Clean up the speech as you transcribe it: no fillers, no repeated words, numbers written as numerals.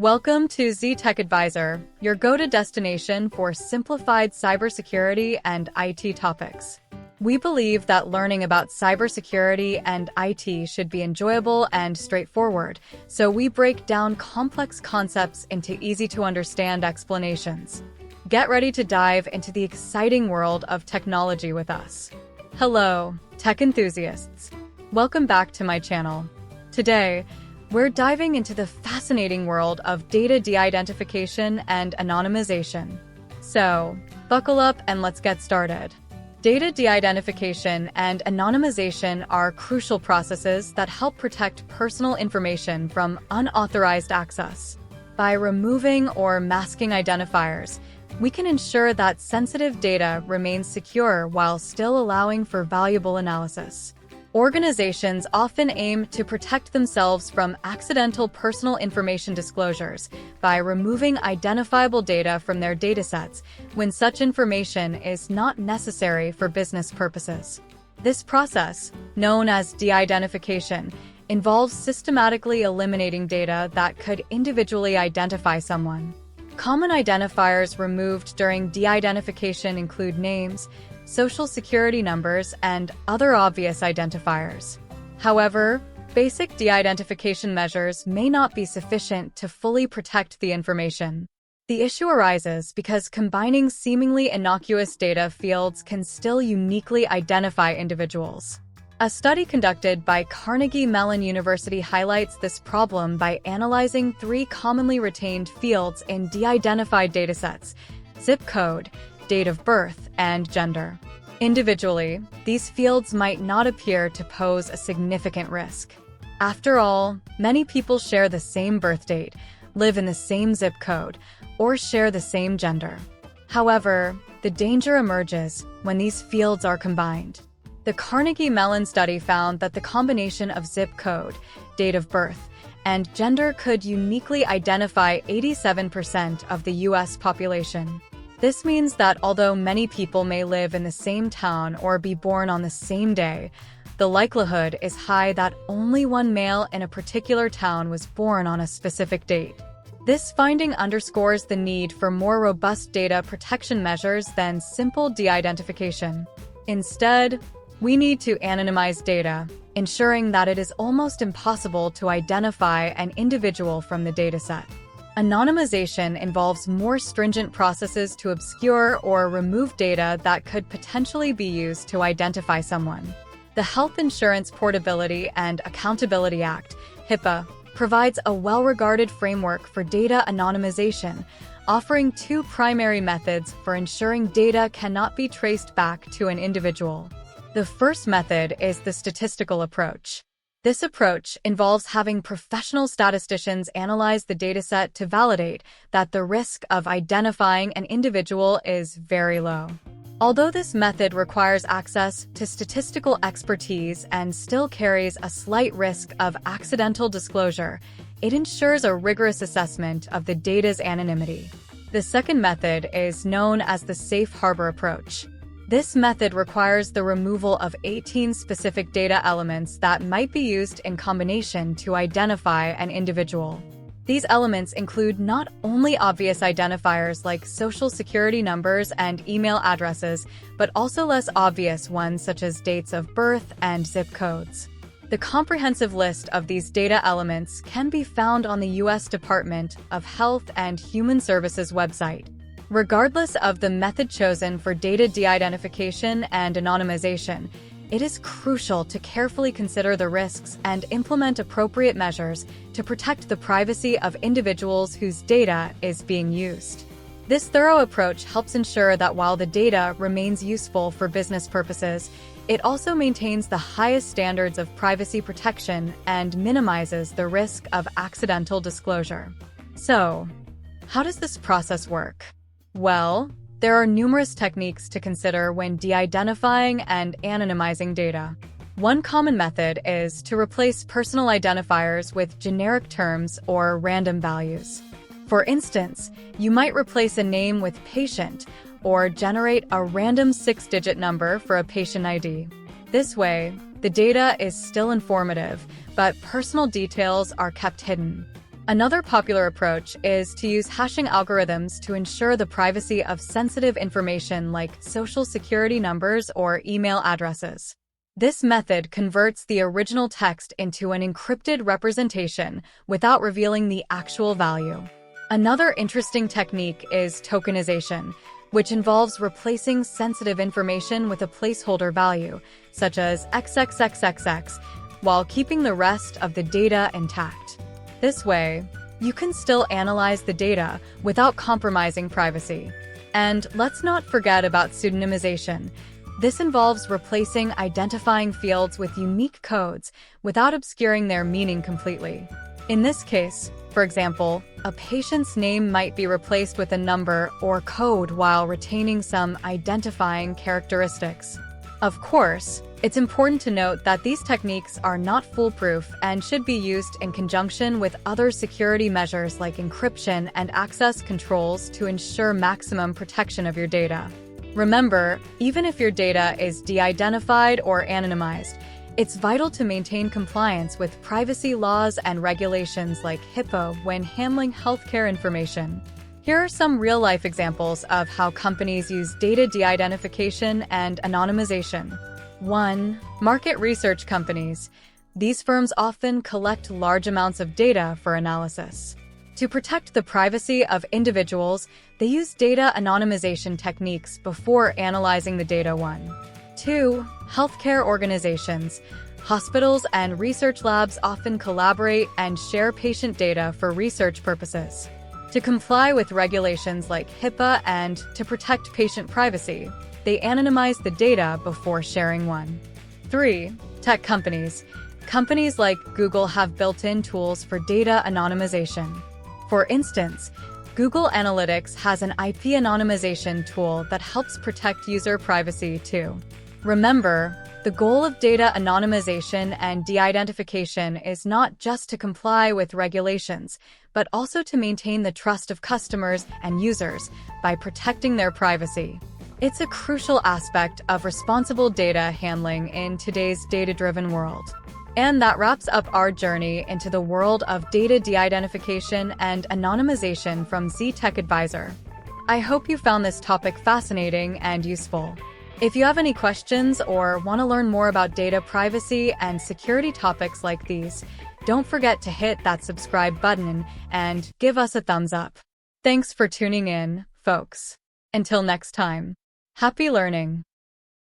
Welcome to Z Tech Advisor, your go-to destination for simplified cybersecurity and IT topics. We believe that learning about cybersecurity and IT should be enjoyable and straightforward, so we break down complex concepts into easy-to-understand explanations. Get ready to dive into the exciting world of technology with us. Hello, tech enthusiasts. Welcome back to my channel. Today, we're diving into the fascinating world of data de-identification and anonymization. So, buckle up and let's get started. Data de-identification and anonymization are crucial processes that help protect personal information from unauthorized access. By removing or masking identifiers, we can ensure that sensitive data remains secure while still allowing for valuable analysis. Organizations often aim to protect themselves from accidental personal information disclosures by removing identifiable data from their datasets when such information is not necessary for business purposes. This process, known as de-identification, involves systematically eliminating data that could individually identify someone. Common identifiers removed during de-identification include names, social security numbers, and other obvious identifiers. However, basic de-identification measures may not be sufficient to fully protect the information. The issue arises because combining seemingly innocuous data fields can still uniquely identify individuals. A study conducted by Carnegie Mellon University highlights this problem by analyzing 3 commonly retained fields in de-identified datasets: zip code, date of birth, and gender. Individually, these fields might not appear to pose a significant risk. After all, many people share the same birth date, live in the same zip code, or share the same gender. However, the danger emerges when these fields are combined. The Carnegie Mellon study found that the combination of zip code, date of birth, and gender could uniquely identify 87% of the U.S. population. This means that although many people may live in the same town or be born on the same day, the likelihood is high that only one male in a particular town was born on a specific date. This finding underscores the need for more robust data protection measures than simple de-identification. Instead, we need to anonymize data, ensuring that it is almost impossible to identify an individual from the dataset. Anonymization involves more stringent processes to obscure or remove data that could potentially be used to identify someone. The Health Insurance Portability and Accountability Act, HIPAA, provides a well-regarded framework for data anonymization, offering 2 primary methods for ensuring data cannot be traced back to an individual. The first method is the statistical approach. This approach involves having professional statisticians analyze the dataset to validate that the risk of identifying an individual is very low. Although this method requires access to statistical expertise and still carries a slight risk of accidental disclosure, it ensures a rigorous assessment of the data's anonymity. The second method is known as the safe harbor approach. This method requires the removal of 18 specific data elements that might be used in combination to identify an individual. These elements include not only obvious identifiers like social security numbers and email addresses, but also less obvious ones such as dates of birth and zip codes. The comprehensive list of these data elements can be found on the U.S. Department of Health and Human Services website. Regardless of the method chosen for data de-identification and anonymization, it is crucial to carefully consider the risks and implement appropriate measures to protect the privacy of individuals whose data is being used. This thorough approach helps ensure that while the data remains useful for business purposes, it also maintains the highest standards of privacy protection and minimizes the risk of accidental disclosure. So, how does this process work? Well, there are numerous techniques to consider when de-identifying and anonymizing data. One common method is to replace personal identifiers with generic terms or random values. For instance, you might replace a name with patient or generate a random 6-digit number for a patient ID. This way, the data is still informative, but personal details are kept hidden. Another popular approach is to use hashing algorithms to ensure the privacy of sensitive information like social security numbers or email addresses. This method converts the original text into an encrypted representation without revealing the actual value. Another interesting technique is tokenization, which involves replacing sensitive information with a placeholder value, such as XXXXX, while keeping the rest of the data intact. This way, you can still analyze the data without compromising privacy. And let's not forget about pseudonymization. This involves replacing identifying fields with unique codes without obscuring their meaning completely. In this case, for example, a patient's name might be replaced with a number or code while retaining some identifying characteristics. Of course, it's important to note that these techniques are not foolproof and should be used in conjunction with other security measures like encryption and access controls to ensure maximum protection of your data. Remember, even if your data is de-identified or anonymized, it's vital to maintain compliance with privacy laws and regulations like HIPAA when handling healthcare information. Here are some real-life examples of how companies use data de-identification and anonymization. 1. Market research companies. These firms often collect large amounts of data for analysis. To protect the privacy of individuals, they use data anonymization techniques before analyzing the data. 2. Healthcare organizations. Hospitals and research labs often collaborate and share patient data for research purposes. To comply with regulations like HIPAA and to protect patient privacy, they anonymize the data before sharing. 3. Tech companies. Companies like Google have built-in tools for data anonymization. For instance, Google Analytics has an IP anonymization tool that helps protect user privacy too. Remember, the goal of data anonymization and de-identification is not just to comply with regulations, but also to maintain the trust of customers and users by protecting their privacy. It's a crucial aspect of responsible data handling in today's data-driven world. And that wraps up our journey into the world of data de-identification and anonymization from Tech Advisor. I hope you found this topic fascinating and useful. If you have any questions or want to learn more about data privacy and security topics like these, don't forget to hit that subscribe button and give us a thumbs up. Thanks for tuning in, folks. Until next time, happy learning.